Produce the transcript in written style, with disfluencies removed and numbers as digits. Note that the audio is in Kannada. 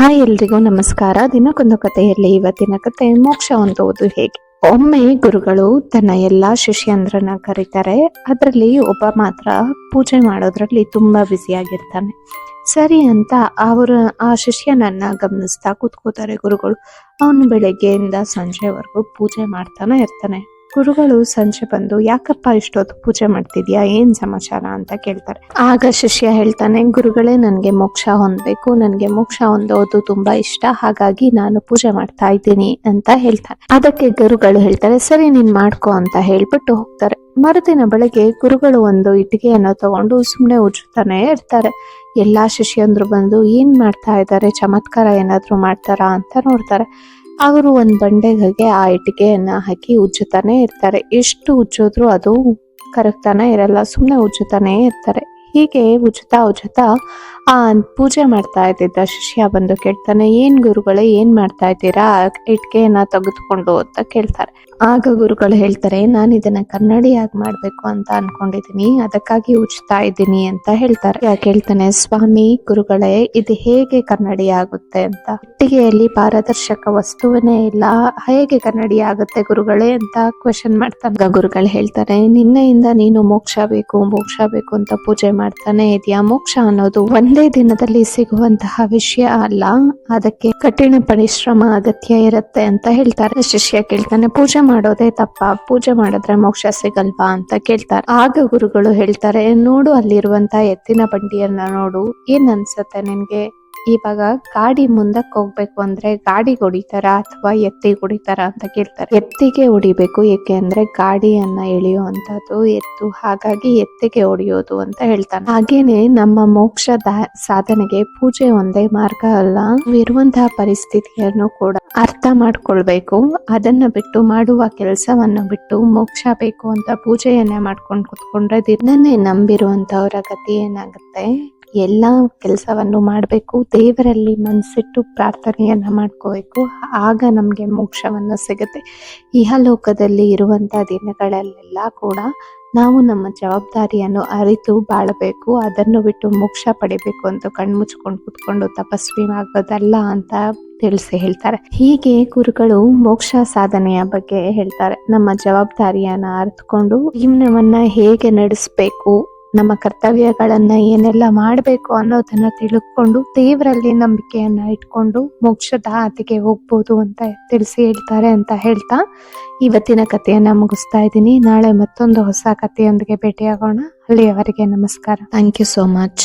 ಹಾಯ್ ಎಲ್ರಿಗೂ ನಮಸ್ಕಾರ. ದಿನಕ್ಕೊಂದು ಕಥೆಯಲ್ಲಿ ಇವತ್ತಿನ ಕತೆ ಮೋಕ್ಷ ಹೊಂದುವುದು ಹೇಗೆ. ಒಮ್ಮೆ ಗುರುಗಳು ತನ್ನ ಎಲ್ಲಾ ಶಿಷ್ಯಂದ್ರನ್ನ ಕರೀತಾರೆ. ಅದರಲ್ಲಿ ಒಬ್ಬ ಮಾತ್ರ ಪೂಜೆ ಮಾಡೋದ್ರಲ್ಲಿ ತುಂಬಾ ಬ್ಯುಸಿಯಾಗಿರ್ತಾನೆ. ಸರಿ ಅಂತ ಅವರು ಆ ಶಿಷ್ಯನನ್ನ ಗಮನಿಸ್ತಾ ಕೂತ್ಕೋತಾರೆ ಗುರುಗಳು. ಅವನು ಬೆಳಗ್ಗೆಯಿಂದ ಸಂಜೆವರೆಗೂ ಪೂಜೆ ಮಾಡ್ತಾನೆ ಇರ್ತಾನೆ. ಗುರುಗಳು ಸಂಜೆ ಬಂದು, ಯಾಕಪ್ಪ ಇಷ್ಟೊತ್ತು ಪೂಜೆ ಮಾಡ್ತಿದ್ಯಾ, ಏನ್ ಸಮಾಚಾರ ಅಂತ ಕೇಳ್ತಾರೆ. ಆಗ ಶಿಷ್ಯ ಹೇಳ್ತಾನೆ, ಗುರುಗಳೇ, ನನ್ಗೆ ಮೋಕ್ಷ ಹೊಂದಬೇಕು, ನನ್ಗೆ ಮೋಕ್ಷ ಹೊಂದೋದು ತುಂಬಾ ಇಷ್ಟ, ಹಾಗಾಗಿ ನಾನು ಪೂಜೆ ಮಾಡ್ತಾ ಇದ್ದೀನಿ ಅಂತ ಹೇಳ್ತಾನೆ. ಅದಕ್ಕೆ ಗುರುಗಳು ಹೇಳ್ತಾರೆ, ಸರಿ ನೀನ್ ಮಾಡ್ಕೊ ಅಂತ ಹೇಳ್ಬಿಟ್ಟು ಹೋಗ್ತಾರೆ. ಮರುದಿನ ಬೆಳಗ್ಗೆ ಗುರುಗಳು ಒಂದು ಇಟ್ಟಿಗೆಯನ್ನು ತಗೊಂಡು ಸುಮ್ನೆ ಉಜ್ಜುತ್ತಾನೆ ಇರ್ತಾರೆ. ಎಲ್ಲಾ ಶಿಷ್ಯಂದ್ರು ಬಂದು ಏನ್ ಮಾಡ್ತಾ ಇದ್ದಾರೆ, ಚಮತ್ಕಾರ ಏನಾದ್ರು ಮಾಡ್ತಾರಾ ಅಂತ ನೋಡ್ತಾರೆ. ಅವರು ಒಂದ್ ಬಂಡೆಗೆ ಆ ಇಟ್ಟಿಗೆಯನ್ನ ಹಾಕಿ ಉಜ್ಜುತ್ತಾನೆ ಇರ್ತಾರೆ. ಎಷ್ಟು ಉಜ್ಜಿದ್ರು ಅದು ಕರಗ್ತಾನೆ ಇರಲ್ಲ, ಸುಮ್ನೆ ಉಜ್ಜುತ್ತಾನೆ ಇರ್ತಾರೆ. ಹೀಗೆ ಉಜ್ಜುತ್ತಾ ಆ ಪೂಜೆ ಮಾಡ್ತಾ ಇದ್ದಿದ್ದ ಶಿಷ್ಯ ಬಂದು ಕೇಳ್ತಾನೆ, ಏನ್ ಗುರುಗಳೇ, ಏನ್ ಮಾಡ್ತಾ ಇದ್ದೀರಾ, ಇಟ್ಕೆಯನ್ನ ತೆಗೆದುಕೊಂಡು ಅಂತ ಕೇಳ್ತಾರೆ. ಆಗ ಗುರುಗಳು ಹೇಳ್ತಾರೆ, ನಾನು ಇದನ್ನ ಕನ್ನಡಿಯಾಗಿ ಮಾಡ್ಬೇಕು ಅಂತ ಅನ್ಕೊಂಡಿದೀನಿ, ಅದಕ್ಕಾಗಿ ಉಜ್ತಾ ಇದ್ದೀನಿ ಅಂತ ಹೇಳ್ತಾರೆ. ಕೇಳ್ತಾನೆ, ಸ್ವಾಮಿ ಗುರುಗಳೇ, ಇದು ಹೇಗೆ ಕನ್ನಡಿ ಆಗುತ್ತೆ ಅಂತ. ಇಟ್ಟಿಗೆಯಲ್ಲಿ ಪಾರದರ್ಶಕ ವಸ್ತುವೇ ಇಲ್ಲ, ಹೇಗೆ ಕನ್ನಡಿ ಆಗುತ್ತೆ ಗುರುಗಳೇ ಅಂತ ಕ್ವೆಶನ್ ಮಾಡ್ತಾನೆ. ಗುರುಗಳು ಹೇಳ್ತಾರೆ, ನಿನ್ನೆಯಿಂದ ನೀನು ಮೋಕ್ಷ ಬೇಕು ಅಂತ ಪೂಜೆ ಮಾಡ್ತಾನೆ ಇದೆಯಾ. ಮೋಕ್ಷ ಅನ್ನೋದು ಒಂದೇ ದಿನದಲ್ಲಿ ಸಿಗುವಂತಹ ವಿಷಯ ಅಲ್ಲ, ಅದಕ್ಕೆ ಕಠಿಣ ಪರಿಶ್ರಮ ಅಗತ್ಯ ಇರುತ್ತೆ ಅಂತ ಹೇಳ್ತಾರೆ. ಶಿಷ್ಯ ಕೇಳ್ತಾನೆ, ಪೂಜೆ ಮಾಡೋದೇ ತಪ್ಪ, ಪೂಜೆ ಮಾಡಿದ್ರೆ ಮೋಕ್ಷ ಸಿಗಲ್ವಾ ಅಂತ ಕೇಳ್ತಾರೆ. ಆಗ ಗುರುಗಳು ಹೇಳ್ತಾರೆ, ನೋಡು, ಅಲ್ಲಿರುವಂತ ಎತ್ತಿನ ಬಂಡಿಯನ್ನ ನೋಡು, ಏನ್ ಅನ್ಸತ್ತೆ ನಿನ್ಗೆ, ಇವಾಗ ಗಾಡಿ ಮುಂದಕ್ಕೆ ಹೋಗ್ಬೇಕು ಅಂದ್ರೆ ಗಾಡಿ ಹೊಡಿತಾರ ಅಥವಾ ಎತ್ತಿಗೆ ಹೊಡಿತಾರ ಅಂತ ಕೇಳ್ತಾರೆ. ಎತ್ತಿಗೆ ಹೊಡಿಬೇಕು, ಏಕೆ ಅಂದ್ರೆ ಗಾಡಿಯನ್ನ ಎಳೆಯುವಂತದ್ದು ಎತ್ತು, ಹಾಗಾಗಿ ಎತ್ತಿಗೆ ಹೊಡಿಯೋದು ಅಂತ ಹೇಳ್ತಾನೆ. ಹಾಗೇನೆ ನಮ್ಮ ಮೋಕ್ಷದ ಸಾಧನೆಗೆ ಪೂಜೆ ಒಂದೇ ಮಾರ್ಗ ಅಲ್ಲ, ಇರುವಂತಹ ಪರಿಸ್ಥಿತಿಯನ್ನು ಕೂಡ ಅರ್ಥ ಮಾಡ್ಕೊಳ್ಬೇಕು. ಅದನ್ನ ಬಿಟ್ಟು, ಮಾಡುವ ಕೆಲಸವನ್ನು ಬಿಟ್ಟು ಮೋಕ್ಷ ಬೇಕು ಅಂತ ಪೂಜೆಯನ್ನೇ ಮಾಡ್ಕೊಂಡು ಕುತ್ಕೊಂಡ್ರೆ ದಿನನ್ನೇ ನಂಬಿರುವಂತವರ ಗತಿ ಏನಾಗುತ್ತೆ, ಎಲ್ಲ ಕೆಲಸವನ್ನು ಮಾಡಬೇಕು, ದೇವರಲ್ಲಿ ಮನಸ್ಸಿಟ್ಟು ಪ್ರಾರ್ಥನೆಯನ್ನ ಮಾಡ್ಕೋಬೇಕು, ಆಗ ನಮಗೆ ಮೋಕ್ಷವನ್ನು ಸಿಗುತ್ತೆ. ಇಹಲೋಕದಲ್ಲಿ ಇರುವಂತ ದಿನಗಳಲ್ಲೆಲ್ಲ ಕೂಡ ನಾವು ನಮ್ಮ ಜವಾಬ್ದಾರಿಯನ್ನು ಅರಿತು ಬಾಳಬೇಕು. ಅದನ್ನು ಬಿಟ್ಟು ಮೋಕ್ಷ ಪಡಿಬೇಕು ಅಂತ ಕಣ್ಮುಚ್ಕೊಂಡು ಕುತ್ಕೊಂಡು ತಪಸ್ವಿ ಆಗೋದಲ್ಲ ಅಂತ ತಿಳಿಸಿ ಹೇಳ್ತಾರೆ. ಹೀಗೆ ಗುರುಗಳು ಮೋಕ್ಷ ಸಾಧನೆಯ ಬಗ್ಗೆ ಹೇಳ್ತಾರೆ. ನಮ್ಮ ಜವಾಬ್ದಾರಿಯನ್ನ ಅರಿತುಕೊಂಡು ಜೀವನವನ್ನ ಹೇಗೆ ನಡೆಸಬೇಕು, ನಮ್ಮ ಕರ್ತವ್ಯಗಳನ್ನ ಏನೆಲ್ಲ ಮಾಡಬೇಕು ಅನ್ನೋದನ್ನ ತಿಳ್ಕೊಂಡು ದೇವರಲ್ಲಿ ನಂಬಿಕೆಯನ್ನ ಇಟ್ಕೊಂಡು ಮೋಕ್ಷದ ಹಾದಿಗೆ ಹೋಗ್ಬೋದು ಅಂತ ತಿಳಿಸಿ ಹೇಳ್ತಾರೆ ಅಂತ ಹೇಳ್ತಾ ಇವತ್ತಿನ ಕಥೆಯನ್ನ ಮುಗಿಸ್ತಾ ಇದ್ದೀನಿ. ನಾಳೆ ಮತ್ತೊಂದು ಹೊಸ ಕಥೆಯೊಂದಿಗೆ ಭೇಟಿಯಾಗೋಣ. ಅಲ್ಲಿಯವರೆಗೆ ನಮಸ್ಕಾರ. Thank you so much.